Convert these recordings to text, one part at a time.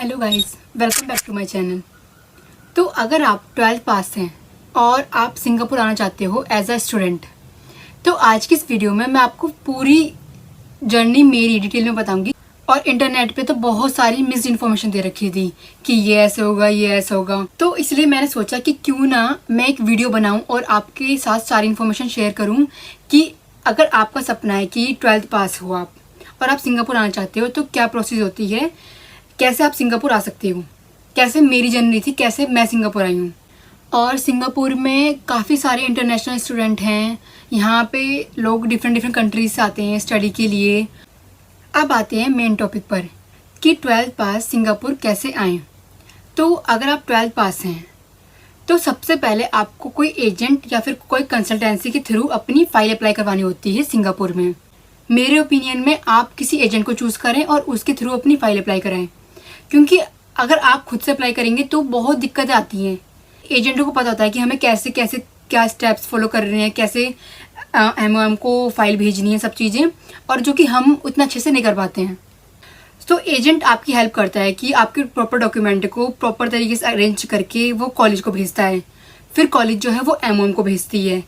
Hello guys, welcome back to my channel. तो अगर आप 12th पास हैं और आप सिंगापुर आना चाहते हो एज अ स्टूडेंट, तो आज की इस वीडियो में मैं आपको पूरी जर्नी मेरी डिटेल में बताऊंगी। और इंटरनेट पे तो बहुत सारी मिस इन्फॉर्मेशन दे रखी थी कि ये ऐसे होगा, ये ऐसा होगा। तो इसलिए मैंने सोचा कि क्यों ना मैं एक वीडियो बनाऊं और आपके साथ सारी इन्फॉर्मेशन शेयर करूं कि अगर आपका सपना है कि 12th पास हो आप और आप सिंगापुर आना चाहते हो तो क्या प्रोसेस होती है, कैसे आप सिंगापुर आ सकते हो, कैसे मेरी जर्नी थी, कैसे मैं सिंगापुर आई हूँ। और सिंगापुर में काफ़ी सारे इंटरनेशनल स्टूडेंट हैं। यहाँ पे लोग डिफरेंट कंट्रीज से आते हैं स्टडी के लिए। अब आते हैं मेन टॉपिक पर कि 12th पास सिंगापुर कैसे आएँ। तो अगर आप 12th पास हैं तो सबसे पहले आपको कोई एजेंट या फिर कोई कंसल्टेंसी के थ्रू अपनी फ़ाइल अप्लाई करवानी होती है सिंगापुर में। मेरे ओपिनियन में आप किसी एजेंट को चूज़ करें और उसके थ्रू अपनी फ़ाइल अप्लाई कराएं, क्योंकि अगर आप खुद से अप्लाई करेंगे तो बहुत दिक्कतें आती हैं। एजेंटों को पता होता है कि हमें कैसे कैसे क्या स्टेप्स फॉलो कर रहे हैं, कैसे एमओएम को फ़ाइल भेजनी है, सब चीज़ें, और जो कि हम उतना अच्छे से नहीं कर पाते हैं। तो एजेंट आपकी हेल्प करता है कि आपके प्रॉपर डॉक्यूमेंट को प्रॉपर तरीके से अरेंज करके वो कॉलेज को भेजता है। फिर कॉलेज जो है वो एमओएम को भेजती है।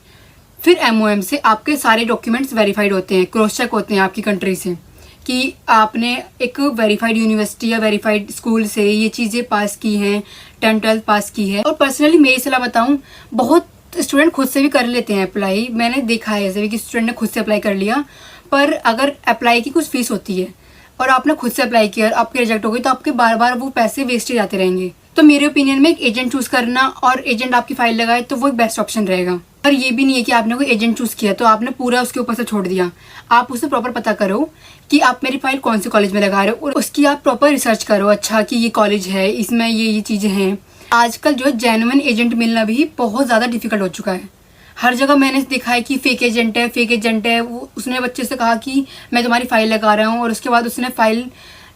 फिर एमओएम से आपके सारे डॉक्यूमेंट्स वेरीफाइड होते हैं, क्रॉस चेक होते हैं आपकी कंट्री से कि आपने एक वेरीफाइड यूनिवर्सिटी या वेरीफाइड स्कूल से ये चीज़ें पास की हैं, 10th-12th पास की है। और पर्सनली मेरी सलाह बताऊं, बहुत स्टूडेंट खुद से भी कर लेते हैं अप्लाई। मैंने देखा है ऐसे भी कि स्टूडेंट ने खुद से अप्लाई कर लिया, पर अगर अप्लाई की कुछ फ़ीस होती है और आपने खुद से अप्लाई किया और आपके रिजेक्ट हो गई तो आपके बार बार वो पैसे वेस्ट ही जाते रहेंगे। तो मेरे ओपिनियन में एक एजेंट चूज़ करना और एजेंट आपकी फ़ाइल लगाए तो वो एक बेस्ट ऑप्शन रहेगा। पर ये भी नहीं है कि आपने कोई एजेंट चूज़ किया तो आपने पूरा उसके ऊपर से छोड़ दिया। आप उससे प्रॉपर पता करो कि आप मेरी फ़ाइल कौन से कॉलेज में लगा रहे हो और उसकी आप प्रॉपर रिसर्च करो। अच्छा कि ये कॉलेज है, इसमें ये चीज़ें हैं। आजकल जो है जेन्युइन एजेंट मिलना भी बहुत ज़्यादा डिफिकल्ट हो चुका है। हर जगह मैंने देखा है कि फेक एजेंट है। वो उसने बच्चे से कहा कि मैं तुम्हारी फ़ाइल लगा रहा हूँ और उसके बाद उसने फ़ाइल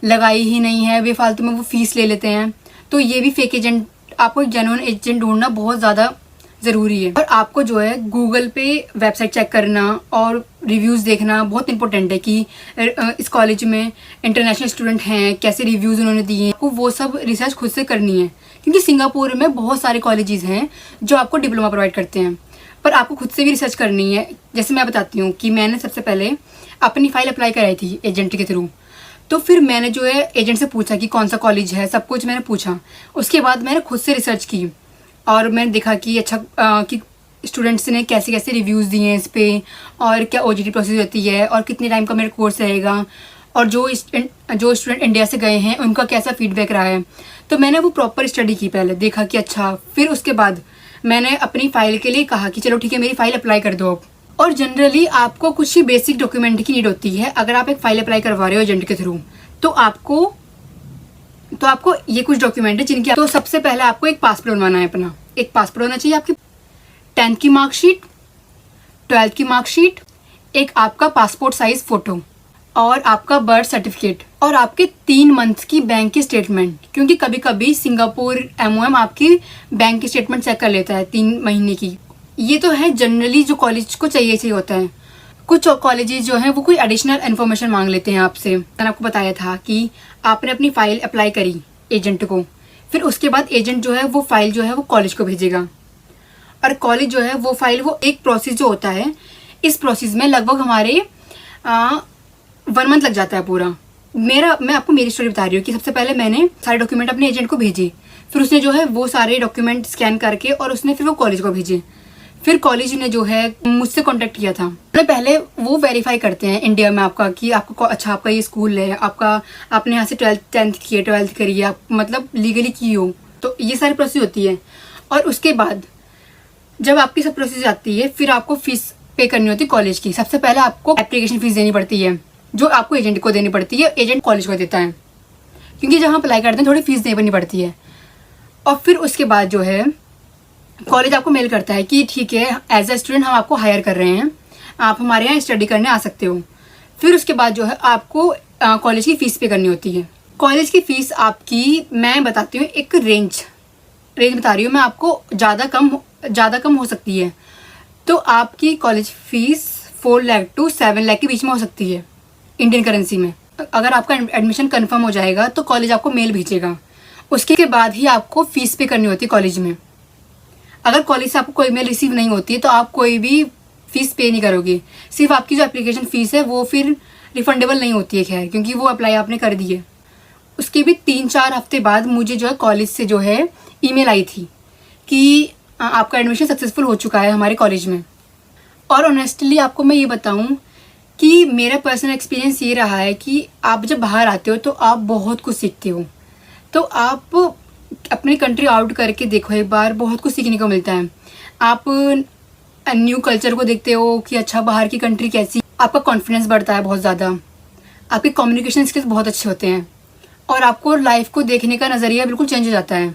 लगाई ही नहीं है, बेफालतू में वो फ़ीस ले लेते हैं। तो ये भी फेक एजेंट। आपको एक जेन्युइन एजेंट ढूंढना बहुत ज़्यादा ज़रूरी है। और आपको जो है गूगल पे वेबसाइट चेक करना और रिव्यूज़ देखना बहुत इंपॉर्टेंट है कि इस कॉलेज में इंटरनेशनल स्टूडेंट हैं, कैसे रिव्यूज़ उन्होंने दिए हैं। आपको वो सब रिसर्च खुद से करनी है, क्योंकि सिंगापुर में बहुत सारे कॉलेजेस हैं जो आपको डिप्लोमा प्रोवाइड करते हैं, पर आपको खुद से भी रिसर्च करनी है। जैसे मैं बताती हूँ कि मैंने सबसे पहले अपनी फ़ाइल अप्लाई कराई थी एजेंट के थ्रू। तो फिर मैंने जो है एजेंट से पूछा कि कौन सा कॉलेज है, सब कुछ मैंने पूछा। उसके बाद मैंने खुद से रिसर्च की और मैंने देखा कि अच्छा कि स्टूडेंट्स ने कैसे कैसे रिव्यूज़ दिए हैं इस पर, और क्या ओजीटी प्रोसेस होती है और कितने टाइम का मेरा कोर्स रहेगा, और जो स्टूडेंट इंडिया से गए हैं उनका कैसा फीडबैक रहा है। तो मैंने वो प्रॉपर स्टडी की, पहले देखा कि अच्छा। फिर उसके बाद मैंने अपनी फ़ाइल के लिए कहा कि चलो ठीक है, मेरी फ़ाइल अप्लाई कर दो अब। और जनरली आपको कुछ ही बेसिक डॉक्यूमेंट की नीड होती है अगर आप एक फ़ाइल अप्लाई करवा रहे हो एजेंट के थ्रू। तो आपको ये कुछ डॉक्यूमेंट है जिनकी, तो सबसे पहले आपको एक पासपोर्ट बनवाना है अपना। एक पासपोर्ट होना चाहिए, आपकी 10th की मार्कशीट, 12th की मार्कशीट, एक आपका पासपोर्ट साइज फ़ोटो और आपका बर्थ सर्टिफिकेट और आपके 3 मंथ की बैंक की स्टेटमेंट, क्योंकि कभी कभी सिंगापुर एमओएम आपकी बैंक की स्टेटमेंट चेक कर लेता है 3 महीने की। ये तो है जनरली जो कॉलेज को चाहिए होता है। कुछ कॉलेजेस जो हैं वो कोई एडिशनल इन्फॉर्मेशन मांग लेते हैं आपसे। मैंने आपको बताया था कि आपने अपनी फ़ाइल अप्लाई करी एजेंट को, फिर उसके बाद एजेंट जो है वो फ़ाइल जो है वो कॉलेज को भेजेगा, और कॉलेज जो है वो फ़ाइल, वो एक प्रोसेस जो होता है, इस प्रोसेस में लगभग हमारे 1 मंथ लग जाता है पूरा। मैं आपको मेरी स्टोरी बता रही हूँ कि सबसे पहले मैंने सारे डॉक्यूमेंट अपने एजेंट को भेजे, फिर उसने जो है वो सारे डॉक्यूमेंट स्कैन करके और उसने फिर वो कॉलेज को भेजे। फिर कॉलेज ने जो है मुझसे कांटेक्ट किया था। पहले वो वेरीफाई करते हैं इंडिया में आपका कि आपको अच्छा आपका ये स्कूल है, आपने यहाँ से 10th की है, 12th करी है, आप मतलब लीगली की हो, तो ये सारी प्रोसेस होती है। और उसके बाद जब आपकी सब प्रोसेस आती है फिर आपको फ़ीस पे करनी होती है कॉलेज की। सबसे पहले आपको एप्लीकेशन फ़ीस देनी पड़ती है, जो आपको एजेंट को देनी पड़ती है, एजेंट कॉलेज को देता है, क्योंकि जब हम अप्लाई करते हैं थोड़ी फ़ीस देनी पड़ती है। और फिर उसके बाद जो है कॉलेज आपको मेल करता है कि ठीक है, एज अ स्टूडेंट हम आपको हायर कर रहे हैं, आप हमारे यहाँ स्टडी करने आ सकते हो। फिर उसके बाद जो है आपको कॉलेज की फ़ीस पे करनी होती है। कॉलेज की फ़ीस आपकी, मैं बताती हूँ, एक रेंज बता रही हूँ मैं आपको, ज़्यादा कम हो सकती है। तो आपकी college fees 4 lakh to 7 lakh के बीच में हो सकती है इंडियन करेंसी में। अगर आपका एडमिशन कंफर्म हो जाएगा तो कॉलेज आपको मेल भेजेगा उसके बाद ही आपको फीस पे करनी होती है कॉलेज में। अगर कॉलेज से आपको कोई मेल रिसीव नहीं होती है तो आप कोई भी फीस पे नहीं करोगे। सिर्फ आपकी जो एप्लीकेशन फ़ीस है वो फिर रिफंडेबल नहीं होती है, खैर, क्योंकि वो अप्लाई आपने कर दी है। उसके भी 3-4 हफ्ते बाद मुझे जो है कॉलेज से जो है ईमेल आई थी कि आपका एडमिशन सक्सेसफुल हो चुका है हमारे कॉलेज में। और ऑनेस्टली आपको मैं ये बताऊं कि मेरा पर्सनल एक्सपीरियंस ये रहा है कि आप जब बाहर आते हो तो आप बहुत कुछ सीखते हो। तो आप अपनी कंट्री आउट करके देखो एक बार, बहुत कुछ सीखने को मिलता है। आप न्यू कल्चर को देखते हो कि अच्छा बाहर की कंट्री कैसी, आपका कॉन्फिडेंस बढ़ता है बहुत ज़्यादा, आपके कम्युनिकेशन स्किल्स बहुत अच्छे होते हैं और आपको लाइफ को देखने का नज़रिया बिल्कुल चेंज हो जाता है।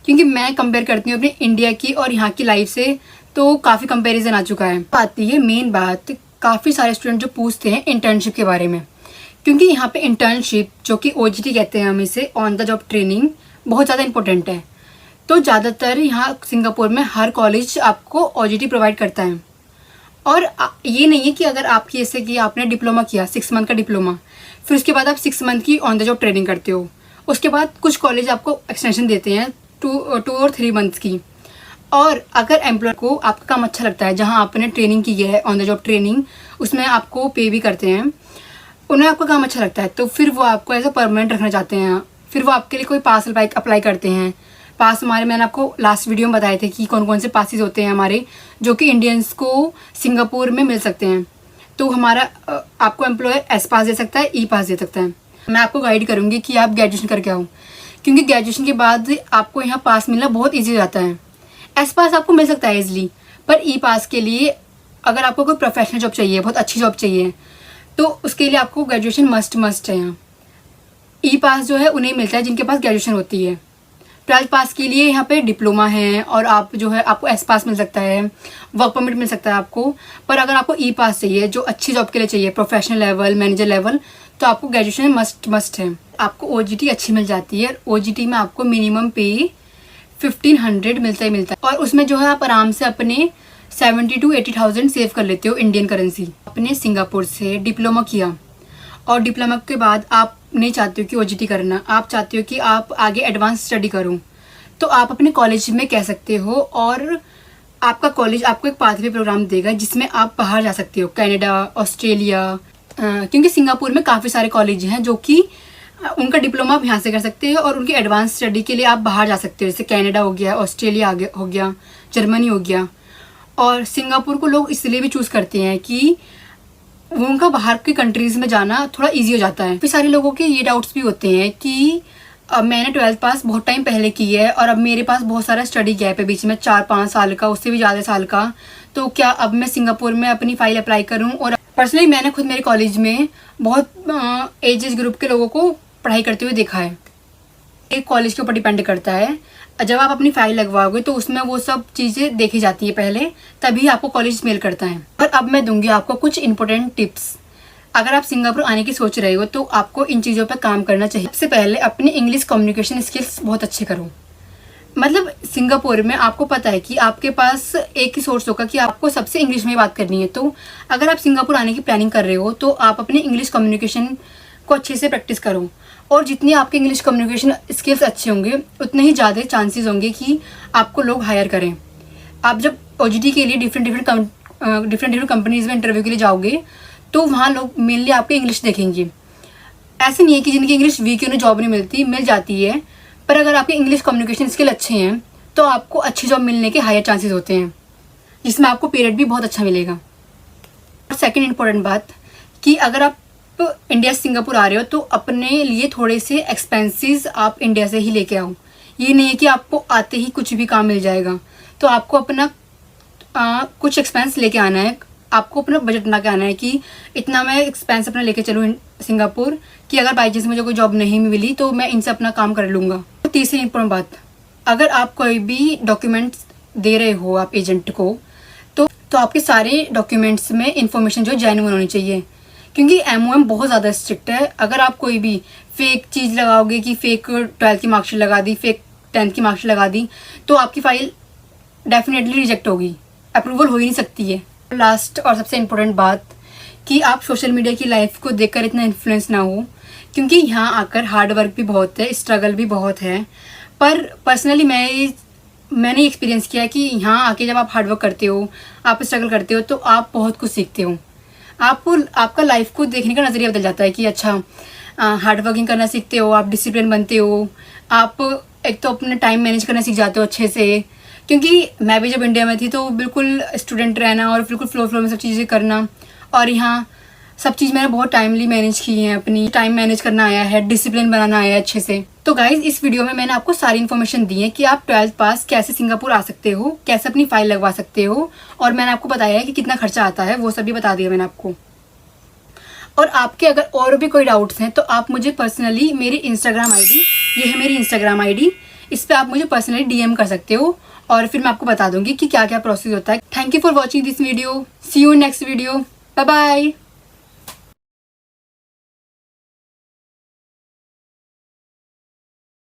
क्योंकि मैं कंपेयर करती हूँ अपनी इंडिया की और यहाँ की लाइफ से, तो काफ़ी कंपैरिजन आ चुका है। आती है मेन बात, काफ़ी सारे स्टूडेंट जो पूछते हैं इंटर्नशिप के बारे में, क्योंकि यहाँ पे इंटर्नशिप जो कि OJT कहते हैं हम इसे, ऑन द जॉब ट्रेनिंग, बहुत ज़्यादा इंपॉर्टेंट है। तो ज़्यादातर यहाँ सिंगापुर में हर कॉलेज आपको OJT प्रोवाइड करता है। और ये नहीं है कि अगर आपकी जैसे कि आपने डिप्लोमा किया 6 मंथ का डिप्लोमा, फिर उसके बाद आप 6 मंथ की ऑन द जॉब ट्रेनिंग करते हो, उसके बाद कुछ कॉलेज आपको एक्सटेंशन देते हैं 2 और 3 मंथ्स की। और अगर एम्प्लॉयर को आपका काम अच्छा लगता है, जहाँ आपने ट्रेनिंग की है ऑन द जॉब ट्रेनिंग, उसमें आपको पे भी करते हैं, उन्हें आपका काम अच्छा लगता है, तो फिर वो आपको एज अ परमानेंट रखना चाहते हैं। फिर वो आपके लिए कोई पास अप्लाई करते हैं। पास हमारे, मैंने आपको लास्ट वीडियो में बताए थे कि कौन कौन से पासेस होते हैं हमारे, जो कि इंडियंस को सिंगापुर में मिल सकते हैं। तो हमारा आपको एम्प्लॉयर एस पास दे सकता है, ई पास दे सकता है। मैं आपको गाइड करूँगी कि आप ग्रेजुएशन करके आओ, क्योंकि ग्रेजुएशन के बाद आपको यहाँ पास मिलना बहुत ईजी हो जाता है। एस पास आपको मिल सकता है ईजिली, पर ई पास के लिए अगर आपको कोई प्रोफेशनल जॉब चाहिए, बहुत अच्छी जॉब चाहिए, तो उसके लिए आपको ग्रेजुएशन मस्ट है यहाँ। ई पास जो है उन्हें मिलता है जिनके पास ग्रेजुएशन होती है। 12th पास के लिए यहाँ पे डिप्लोमा है और आप जो है आपको एस पास मिल सकता है, वर्क परमिट मिल सकता है आपको। पर अगर आपको ई पास चाहिए, जो अच्छी जॉब के लिए चाहिए, प्रोफेशनल लेवल, मैनेजर लेवल, तो आपको ग्रेजुएशन मस्ट है। आपको OJT अच्छी मिल जाती है। OJT में आपको मिनिमम पे 1500 मिलता है और उसमें जो है आप आराम से अपने 70 to 80,000 सेव कर लेते हो इंडियन करेंसी। आपने सिंगापुर से डिप्लोमा किया और डिप्लोमा के बाद आप नहीं चाहते हो कि OJT करना, आप चाहते हो कि आप आगे एडवांस स्टडी करूं, तो आप अपने कॉलेज में कह सकते हो और आपका कॉलेज आपको एक पाथवे प्रोग्राम देगा जिसमें आप बाहर जा सकते हो, कनाडा, ऑस्ट्रेलिया, क्योंकि सिंगापुर में काफ़ी सारे कॉलेज हैं जो कि उनका डिप्लोमा आप यहाँ से कर सकते हो और उनकी एडवांस स्टडी के लिए आप बाहर जा सकते हो, जैसे कनाडा हो गया, ऑस्ट्रेलिया हो गया, जर्मनी हो गया। और सिंगापुर को लोग इसलिए भी चूज़ करते हैं कि उनका बाहर की कंट्रीज़ में जाना थोड़ा इजी हो जाता है। फिर सारे लोगों के ये डाउट्स भी होते हैं कि अब मैंने 12th पास बहुत टाइम पहले की है और अब मेरे पास बहुत सारा स्टडी गैप है बीच में, 4-5 साल का, उससे भी ज़्यादा साल का, तो क्या अब मैं सिंगापुर में अपनी फ़ाइल अप्लाई करूं? और पर्सनली मैंने खुद मेरे कॉलेज में बहुत एजेस ग्रुप के लोगों को पढ़ाई करते हुए देखा है। एक कॉलेज के ऊपर डिपेंड करता है, जब आप अपनी फ़ाइल लगवाओगे तो उसमें वो सब चीज़ें देखी जाती है पहले, तभी आपको कॉलेज मेल करता है। और अब मैं दूंगी आपको कुछ इंपॉर्टेंट टिप्स। अगर आप सिंगापुर आने की सोच रहे हो तो आपको इन चीज़ों पर काम करना चाहिए। सबसे पहले अपनी इंग्लिश कम्युनिकेशन स्किल्स बहुत अच्छे करो। मतलब सिंगापुर में आपको पता है कि आपके पास एक ही सोर्स होगा कि आपको सबसे इंग्लिश में बात करनी है। तो अगर आप सिंगापुर आने की प्लानिंग कर रहे हो तो आप अपनी इंग्लिश कम्युनिकेशन को अच्छे से प्रैक्टिस करो, और जितनी आपके इंग्लिश कम्युनिकेशन स्किल्स अच्छे होंगे उतने ही ज़्यादा चांसेस होंगे कि आपको लोग हायर करें। आप जब OJT के लिए डिफरेंट कंपनीज में इंटरव्यू के लिए जाओगे तो वहाँ लोग मेनली आपके इंग्लिश देखेंगे। ऐसे नहीं है कि जिनकी इंग्लिश वीक है उन्हें जॉब नहीं मिलती, मिल जाती है, पर अगर आपके इंग्लिश कम्युनिकेशन स्किल अच्छे हैं तो आपको अच्छी जॉब मिलने के हायर चांसेस होते हैं, जिसमें आपको पीरियड भी बहुत अच्छा मिलेगा। और सेकेंड इंपॉर्टेंट बात कि अगर आप इंडिया से सिंगापुर आ रहे हो तो अपने लिए थोड़े से एक्सपेंसेस आप इंडिया से ही लेके आओ। ये नहीं है कि आपको आते ही कुछ भी काम मिल जाएगा, तो आपको अपना कुछ एक्सपेंस लेके आना है, आपको अपना बजट बना के आना है कि इतना मैं एक्सपेंस अपना लेके चलूँ सिंगापुर कि अगर बाई चांस मुझे कोई जॉब नहीं मिली तो मैं इनसे अपना काम कर लूँगा। तीसरी इंपॉर्टेंट बात, अगर आप कोई भी डॉक्यूमेंट्स दे रहे हो आप एजेंट को, तो आपके सारे डॉक्यूमेंट्स में इंफॉर्मेशन जो जेन्युइन होनी चाहिए, क्योंकि MOM बहुत ज़्यादा स्ट्रिक्ट है। अगर आप कोई भी फेक चीज़ लगाओगे कि फेक 12th की मार्कशीट लगा दी, फेक 10th की मार्कशीट लगा दी, तो आपकी फ़ाइल डेफिनेटली रिजेक्ट होगी, अप्रूवल हो ही नहीं सकती है। लास्ट और सबसे इम्पोर्टेंट बात कि आप सोशल मीडिया की लाइफ को देखकर इतना इन्फ्लुएंस ना हो क्योंकि यहाँ आकर हार्ड वर्क भी बहुत है, स्ट्रगल भी बहुत है। पर पर्सनली मैंने एक्सपीरियंस किया है कि यहाँ आके जब आप हार्ड वर्क करते हो, आप स्ट्रगल करते हो, तो आप बहुत कुछ सीखते हो। आपका लाइफ को देखने का नज़रिया बदल जाता है कि अच्छा हार्ड वर्किंग करना सीखते हो, आप डिसिप्लिन बनते हो, आप एक तो अपना टाइम मैनेज करना सीख जाते हो अच्छे से। क्योंकि मैं भी जब इंडिया में थी तो बिल्कुल स्टूडेंट रहना और बिल्कुल फ्लो में सब चीज़ें करना, और यहाँ सब चीज़ मैंने बहुत टाइमली मैनेज की है, अपनी टाइम मैनेज करना आया है, डिसिप्लिन बनाना आया है अच्छे से। तो गाइज इस वीडियो में मैंने आपको सारी इन्फॉर्मेशन दी है कि आप 12th पास कैसे सिंगापुर आ सकते हो, कैसे अपनी फाइल लगवा सकते हो, और मैंने आपको बताया है कि कितना खर्चा आता है, वो सब भी बता दिया मैंने आपको। और आपके अगर और भी कोई डाउट्स हैं तो आप मुझे पर्सनली मेरी इंस्टाग्राम आईडी, ये है मेरी इंस्टाग्राम आईडी, इस पर आप मुझे पर्सनली DM कर सकते हो और फिर मैं आपको बता दूंगी कि क्या क्या प्रोसेस होता है। Thank you for watching this video. See you in next video. Bye bye.